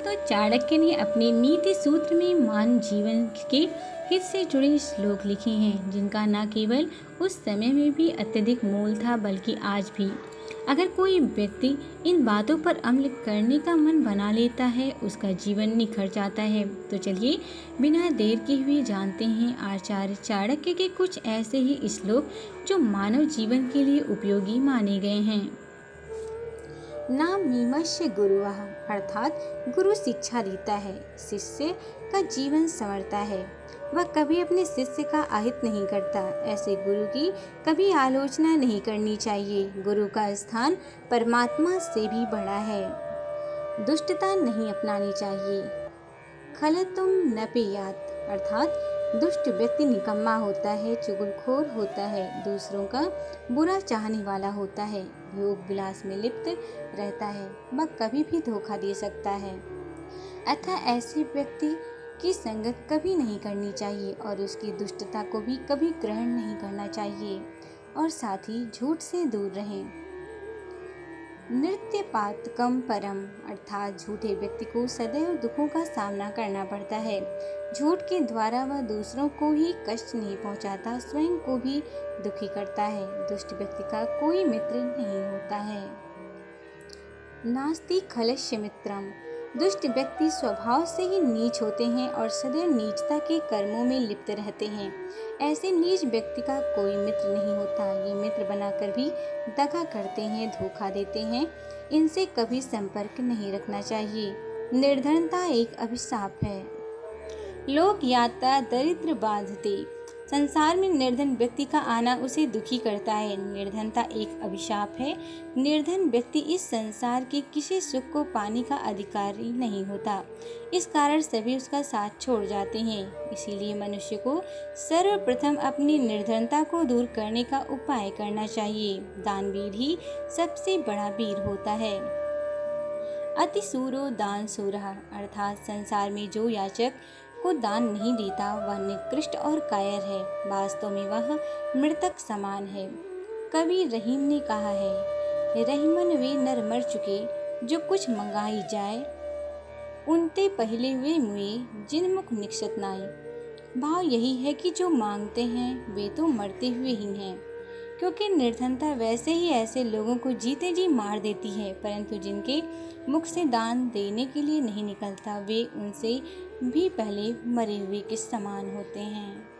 तो चाणक्य ने अपने नीति सूत्र में मानव जीवन के हित से जुड़े श्लोक लिखे हैं, जिनका न केवल उस समय में भी अत्यधिक मोल था बल्कि आज भी। अगर कोई व्यक्ति इन बातों पर अमल करने का मन बना लेता है, उसका जीवन निखर जाता है। तो चलिए बिना देर किए हुए जानते हैं आचार्य चाणक्य के कुछ ऐसे ही श्लोक जो मानव जीवन के लिए उपयोगी माने गए हैं। नामीमस्य गुरुः अर्थात गुरु शिक्षा देता है, शिष्य का जीवन संवरता है। वह कभी अपने शिष्य का अहित नहीं करता। ऐसे गुरु की कभी आलोचना नहीं करनी चाहिए। गुरु का स्थान परमात्मा से भी बड़ा है। दुष्टता नहीं अपनानी चाहिए। खलतुम न पेयात अर्थात दुष्ट व्यक्ति निकम्मा होता है, चुगलखोर होता है, दूसरों का बुरा चाहने वाला होता है, भोग विलास में लिप्त रहता है, वह कभी भी धोखा दे सकता है। अतः ऐसे व्यक्ति की संगत कभी नहीं करनी चाहिए और उसकी दुष्टता को भी कभी ग्रहण नहीं करना चाहिए और साथ ही झूठ से दूर रहें। नृत्यपातकम परम अर्थात झूठे व्यक्ति को सदैव दुखों का सामना करना पड़ता है। झूठ के द्वारा वह दूसरों को ही कष्ट नहीं पहुंचाता, स्वयं को भी दुखी करता है। दुष्ट व्यक्ति का कोई मित्र नहीं होता है। नास्ति खलस्य मित्रम दुष्ट व्यक्ति स्वभाव से ही नीच होते हैं और सदैव नीचता के कर्मों में लिप्त रहते हैं। ऐसे नीच व्यक्ति का कोई मित्र नहीं होता। ये मित्र बनाकर भी दगा करते हैं, धोखा देते हैं। इनसे कभी संपर्क नहीं रखना चाहिए। निर्धनता एक अभिशाप है। लोक यात्रा दरिद्र बाधते संसार में निर्धन व्यक्ति का आना उसे दुखी करता है। निर्धनता एक अभिशाप है। निर्धन व्यक्ति इस संसार के किसी सुख को पाने का अधिकारी नहीं होता। इस कारण सभी उसका साथ छोड़ जाते हैं। इसीलिए मनुष्य को सर्वप्रथम अपनी निर्धनता को दूर करने का उपाय करना चाहिए। दानवीर ही सबसे बड़ा वीर होता है। अतिसूरो दान सूरः अर्थात संसार में जो याचक को दान नहीं देता वह निकृष्ट और कायर है। वास्तव में वह मृतक समान है। कवि रहीम ने कहा है, रहीमन वे नर मर चुके जो कुछ मंगाई जाए, उनते पहले वे मुए जिन मुख निक्षत नाई। भाव यही है कि जो मांगते हैं वे तो मरते हुए ही हैं, क्योंकि निर्धनता वैसे ही ऐसे लोगों को जीते जी मार देती है, परंतु जिनके मुख से दान देने के लिए नहीं निकलता वे उनसे भी पहले मरे हुए के समान होते हैं।